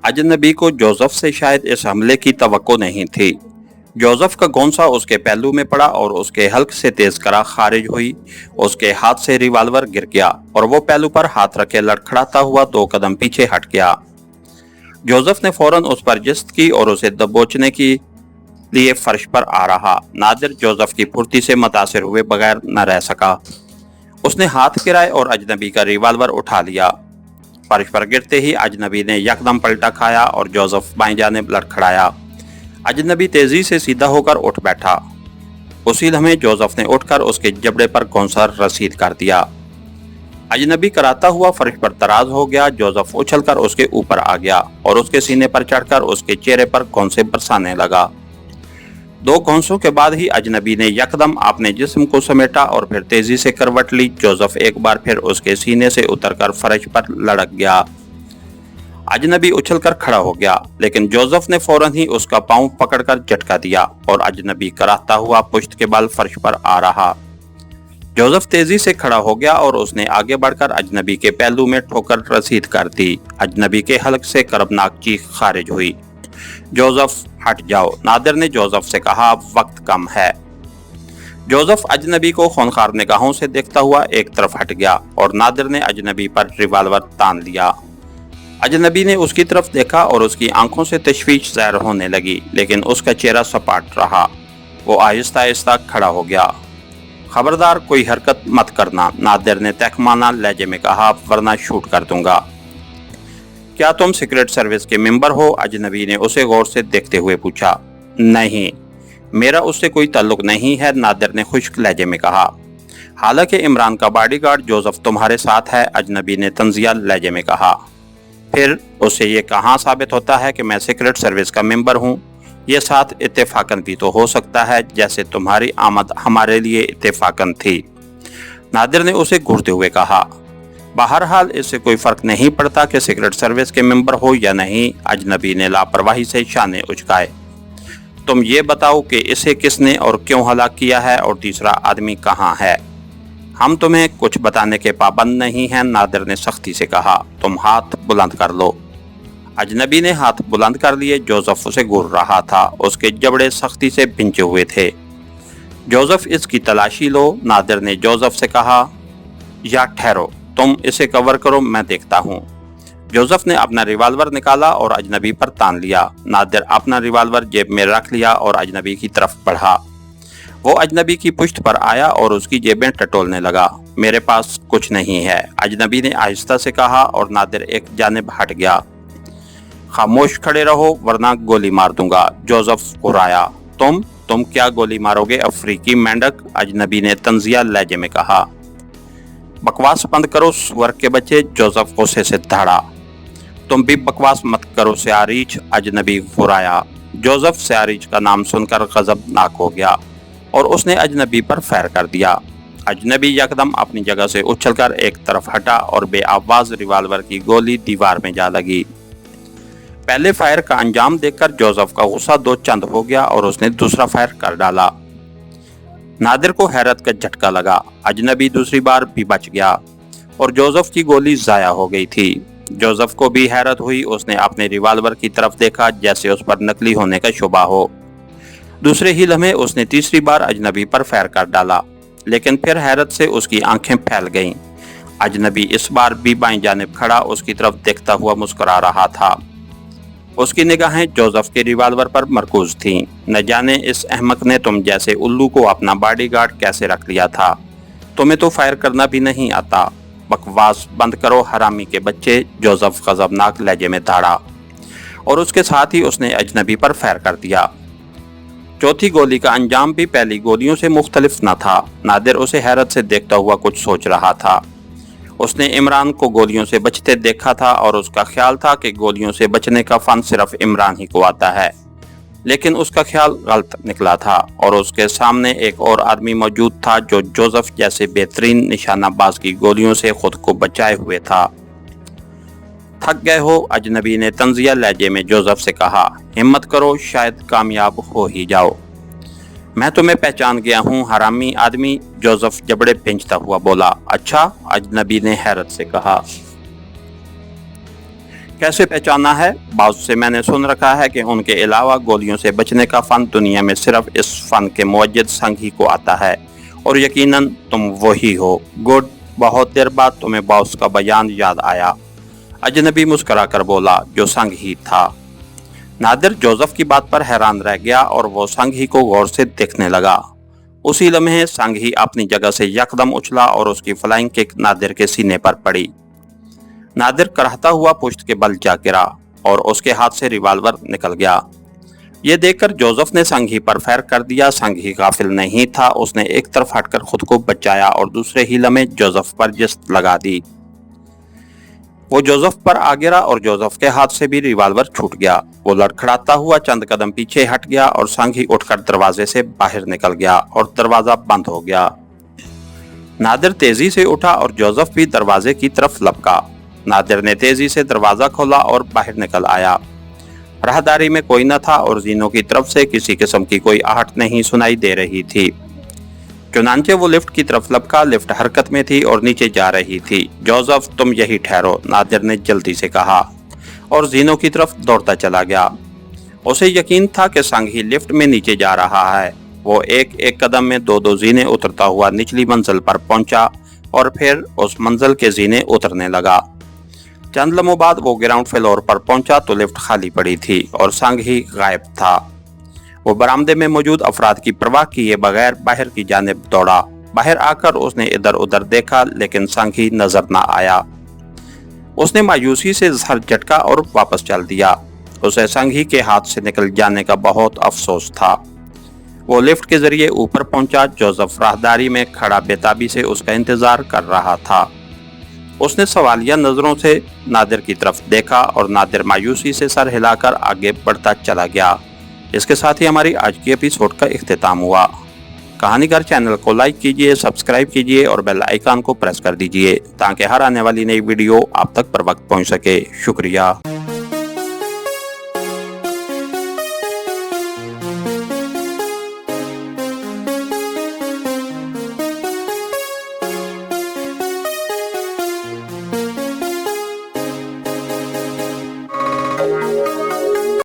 अजनबी को जोसेफ से शायद इस हमले की तवक्को नहीं थी। जोसेफ का गोंसा उसके पहलू में पड़ा और उसके हल्क से तेज करा खारिज हुई। उसके हाथ से रिवाल्वर गिर गया और वो पहलू पर हाथ रखे लड़खड़ाता हुआ 2 कदम पीछे हट गया। जोसेफ ने फौरन उस पर जिस्त की और उसे दबोचने के लिए फर्श पर आ रहा। नादिर जोसेफ की फुर्ती से मुतासिर हुए बगैर न रह सका। उसने हाथ गिराए और अजनबी का रिवाल्वर उठा लिया। फर्श पर गिरते ही अजनबी ने यकदम पलटा खाया और जोसेफ बाएं जानिब लड़खड़ाया। अजनबी तेजी से सीधा होकर उठ बैठा। उसी लम्हे जोसेफ ने उठकर उसके जबड़े पर गोंसा रसीद कर दिया। अजनबी कराता हुआ फर्श पर तराज हो गया। जोसेफ उछलकर उसके ऊपर आ गया और उसके सीने पर चढ़कर उसके चेहरे पर गोंसे बरसाने लगा। 2 घोंसों के बाद ही अजनबी ने यकदम अपने जिस्म को समेटा और फिर तेजी से करवट ली। जोसेफ एक बार फिर उसके सीने से उतरकर फर्श पर लड़क गया। अजनबी उछलकर खड़ा हो गया, लेकिन जोसेफ ने फौरन ही उसका पांव पकड़कर झटका दिया और अजनबी कराहता हुआ पुश्त के बल फर्श पर आ रहा। जोसेफ तेजी से खड़ा हो गया और उसने आगे बढ़कर अजनबी के पहलू में ठोकर रसीद कर दी। अजनबी के हलक से कर्बनाक चीख खारिज हुई। जोसेफ, हट जाओ, नादिर ने जोसेफ से कहा, वक्त कम है। जोसेफ अजनबी को खूंखार निगाहों से देखता हुआ एक तरफ हट गया और नादिर ने अजनबी पर रिवाल्वर तान लिया। अजनबी ने उसकी तरफ देखा और उसकी आंखों से तशवीश ज़ाहिर होने लगी, लेकिन उसका चेहरा सपाट रहा। वो आहिस्ता आहिस्ता खड़ा हो गया। खबरदार कोई हरकत मत करना, नादिर ने तहकमाना लहजे में कहा, वरना शूट कर दूंगा। क्या तुम सीक्रेट सर्विस के मेंबर हो? अजनबी ने उसे गौर से देखते हुए पूछा। नहीं, मेरा उससे कोई ताल्लुक नहीं है, नादिर ने खुश्क लहजे में कहा। हालांकि इमरान का बॉडीगार्ड जोसेफ तुम्हारे साथ है, अजनबी ने तंजिया लहजे में कहा। फिर उससे ये कहाँ साबित होता है कि मैं सीक्रेट सर्विस का मेंबर हूँ? ये साथ इत्तेफाकन भी तो हो सकता है, जैसे तुम्हारी आमद हमारे लिए इत्तेफाकन थी, नादिर ने उसे घूरते हुए कहा। बहरहाल इससे कोई फर्क नहीं पड़ता कि सीक्रेट सर्विस के मेंबर हो या नहीं, अजनबी ने लापरवाही से शाने उचकाए। तुम ये बताओ कि इसे किसने और क्यों हलाक किया है और तीसरा आदमी कहाँ है? हम तुम्हें कुछ बताने के पाबंद नहीं हैं, नादिर ने सख्ती से कहा। तुम हाथ बुलंद कर लो। अजनबी ने हाथ बुलंद कर लिए। जोसेफ उसे घूर रहा था, उसके जबड़े सख्ती से भिंचे हुए थे। जोसेफ, इसकी तलाशी लो, नादिर ने जोसेफ से कहा। या ठहरो, तुम इसे कवर करो, मैं देखता हूँ। जोसेफ ने अपना रिवाल्वर निकाला और अजनबी पर तान लिया। नादिर अपना रिवाल्वर जेब में रख लिया और अजनबी की तरफ बढ़ा। वो अजनबी की पुश्त पर आया और उसकी जेबें टटोलने लगा। मेरे पास कुछ नहीं है, अजनबी ने आहिस्ता से कहा और नादिर एक जानिब हट गया। खामोश खड़े रहो वरना गोली मार दूंगा, जोसेफ घुराया। तुम क्या गोली मारोगे, अफ्रीकी मेंढक? अजनबी ने तंजिया लहजे में कहा। बकवास बंद करो सुअर के बच्चे, जोसेफ गुस्से से दहाड़ा। तुम भी बकवास मत करो स्यारीच, अजनबी घुराया। जोसेफ स्यारीच का नाम सुनकर गजबनाक हो गया और उसने अजनबी पर फायर कर दिया। अजनबी यकदम अपनी जगह से उछलकर एक तरफ हटा और बेआवाज रिवाल्वर की गोली दीवार में जा लगी। पहले फायर का अंजाम देखकर जोसेफ का गुस्सा 2 चंद हो गया और उसने दूसरा फायर कर डाला। नादिर को हैरत का झटका लगा। अजनबी दूसरी बार भी बच गया और जोसेफ की गोली जाया हो गई थी। जोसेफ को भी हैरत हुई। उसने अपने रिवाल्वर की तरफ देखा जैसे उस पर नकली होने का शुबा हो। दूसरे ही लम्हे उसने तीसरी बार अजनबी पर फायर कर डाला, लेकिन फिर हैरत से उसकी आंखें फैल गईं। अजनबी इस बार भी बाईं जानिब खड़ा उसकी तरफ देखता हुआ मुस्कुरा रहा था। उसकी निगाहें जोसेफ के रिवाल्वर पर मरकूज थीं। न जाने इस अहमक ने तुम जैसे उल्लू को अपना बॉडीगार्ड कैसे रख लिया था। तुम्हें तो फायर करना भी नहीं आता। बकवास बंद करो हरामी के बच्चे, जोसेफ गजबनाक लहजे में दहाड़ा और उसके साथ ही उसने अजनबी पर फायर कर दिया। चौथी गोली का अंजाम भी पहली गोलियों से मुख्तलिफ न था। नादिर उसे हैरत से देखता हुआ कुछ सोच रहा था। उसने इमरान को गोलियों से बचते देखा था और उसका ख्याल था कि गोलियों से बचने का फन सिर्फ इमरान ही को आता है, लेकिन उसका ख्याल गलत निकला था और उसके सामने एक और आदमी मौजूद था जो जोसेफ जैसे बेहतरीन निशानाबाज की गोलियों से खुद को बचाए हुए था। थक गए हो, अजनबी ने तंजिया लहजे में जोसेफ से कहा। हिम्मत करो, शायद कामयाब हो ही जाओ। मैं तुम्हें पहचान गया हूँ हरामी आदमी, जोसेफ जबड़े पिंचता हुआ बोला। अच्छा, अजनबी ने हैरत से कहा। कैसे पहचाना है? बाज़ से मैंने सुन रखा है कि उनके अलावा गोलियों से बचने का फ़न दुनिया में सिर्फ इस फ़न के मुवज्जिद संघ ही को आता है, और यकीनन तुम वही हो। गुड, बहुत देर बाद तुम्हें बाज़ का बयान याद आया। अजनबी मुस्करा कर बोला, जो संघ ही था। नादिर जोसेफ की बात पर हैरान रह गया और वो संघ ही को गौर से देखने लगा। उसी लम्हे संघ ही अपनी जगह से यकदम उछला और उसकी फ्लाइंग किक नादिर के सीने पर पड़ी। नादिर कराहता हुआ पुश्त के बल जा गिरा और उसके हाथ से रिवाल्वर निकल गया। ये देखकर जोसेफ ने संघ ही पर फायर कर दिया। संघ ही गाफिल नहीं था, उसने एक तरफ हटकर खुद को बचाया और दूसरे ही लम्हे जोसेफ पर जिस्त लगा दी। वो जोसेफ पर आ गिरा और जोसेफ के हाथ से भी रिवाल्वर छूट गया। वो लड़खड़ाता हुआ चंद कदम पीछे हट गया और संघ ही उठकर दरवाजे से बाहर निकल गया और दरवाजा बंद हो गया। नादिर तेजी से उठा और जोसेफ भी दरवाजे की तरफ लपका। नादिर ने तेजी से दरवाजा खोला और बाहर निकल आया। राहदारी में कोई न था और जीनों की तरफ से किसी किस्म की कोई आहट नहीं सुनाई दे रही थी। चुनांचे वो लिफ्ट की तरफ लपका। लिफ्ट हरकत में थी और नीचे जा रही थी। जोसेफ, तुम यही ठहरो, नादिर ने जल्दी से कहा और जीनों की तरफ दौड़ता चला गया। उसे यकीन था कि संघ ही लिफ्ट में नीचे जा रहा है। वो एक एक कदम में दो दो जीने उतरता हुआ निचली मंजिल पर पहुंचा और फिर उस मंजिल के जीने उतरने लगा। चंद लम्हों बाद वो ग्राउंड फ्लोर पर पहुंचा तो लिफ्ट खाली पड़ी थी और संघ ही गायब था। वो बरामदे में मौजूद अफराद की परवाह किए बगैर बाहर की जानिब दौड़ा। बाहर आकर उसने इधर उधर देखा लेकिन संघ ही नजर न आया। उसने मायूसी से सर झटका और वापस चल दिया। उसे संघ ही के हाथ से निकल जाने का बहुत अफसोस था। वो लिफ्ट के जरिए ऊपर पहुंचा। जोसेफ राहदारी में खड़ा बेताबी से उसका इंतजार कर रहा था। उसने सवालिया नजरों से नादिर की तरफ देखा और नादिर मायूसी से सर हिलाकर आगे बढ़ता चला गया। इसके साथ ही हमारी आज की एपिसोड का इख्तिताम हुआ। कहानीगर चैनल को लाइक कीजिए, सब्सक्राइब कीजिए और बेल आइकन को प्रेस कर दीजिए ताकि हर आने वाली नई वीडियो आप तक पर वक्त पहुंच सके। शुक्रिया।